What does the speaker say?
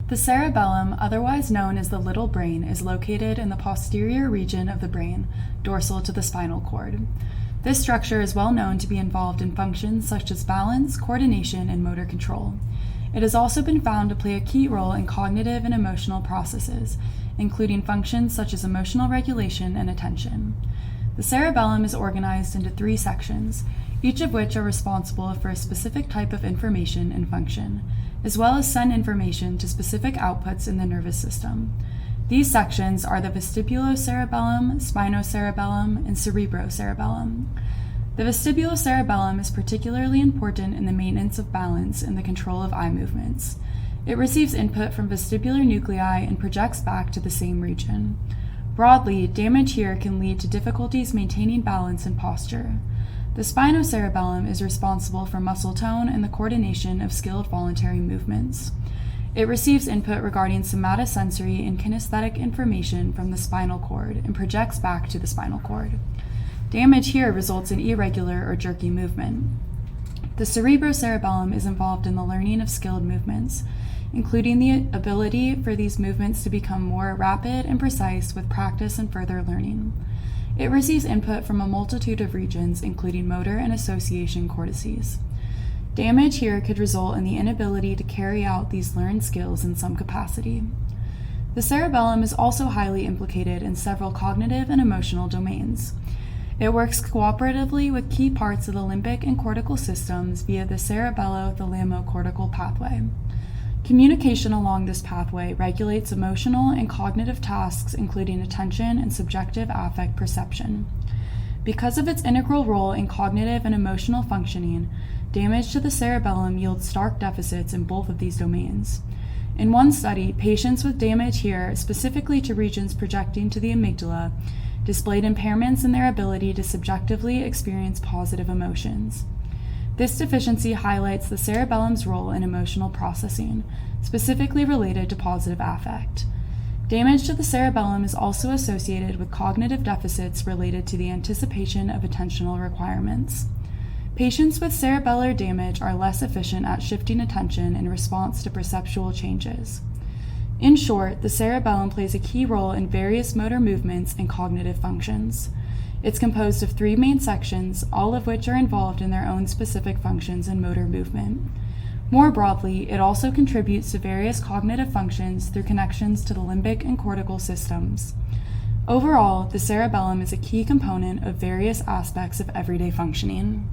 The cerebellum, otherwise known as the little brain, is located in the posterior region of the brain, dorsal to the spinal cord. This structure is well known to be involved in functions such as balance, coordination, and motor control. It has also been found to play a key role in cognitive and emotional processes, including functions such as emotional regulation and attention. The cerebellum is organized into 3 sections, each of which are responsible for a specific type of information and function, as well as send information to specific outputs in the nervous system. These sections are the vestibulocerebellum, spinocerebellum, and cerebrocerebellum. The vestibulocerebellum is particularly important in the maintenance of balance and the control of eye movements. It receives input from vestibular nuclei and projects back to the same region. Broadly, damage here can lead to difficulties maintaining balance and posture. The spinocerebellum is responsible for muscle tone and the coordination of skilled voluntary movements. It receives input regarding somatosensory and kinesthetic information from the spinal cord and projects back to the spinal cord. Damage here results in irregular or jerky movement. The cerebrocerebellum is involved in the learning of skilled movements, including the ability for these movements to become more rapid and precise with practice and further learning. It receives input from a multitude of regions, including motor and association cortices. Damage here could result in the inability to carry out these learned skills in some capacity. The cerebellum is also highly implicated in several cognitive and emotional domains. It works cooperatively with key parts of the limbic and cortical systems via the cerebello-thalamocortical pathway. Communication along this pathway regulates emotional and cognitive tasks, including attention and subjective affect perception. Because of its integral role in cognitive and emotional functioning, damage to the cerebellum yields stark deficits in both of these domains. In one study, patients with damage here, specifically to regions projecting to the amygdala, displayed impairments in their ability to subjectively experience positive emotions. This deficiency highlights the cerebellum's role in emotional processing, specifically related to positive affect. Damage to the cerebellum is also associated with cognitive deficits related to the anticipation of attentional requirements. Patients with cerebellar damage are less efficient at shifting attention in response to perceptual changes. In short, the cerebellum plays a key role in various motor movements and cognitive functions. It's composed of 3 main sections, all of which are involved in their own specific functions in motor movement. More broadly, it also contributes to various cognitive functions through connections to the limbic and cortical systems. Overall, the cerebellum is a key component of various aspects of everyday functioning.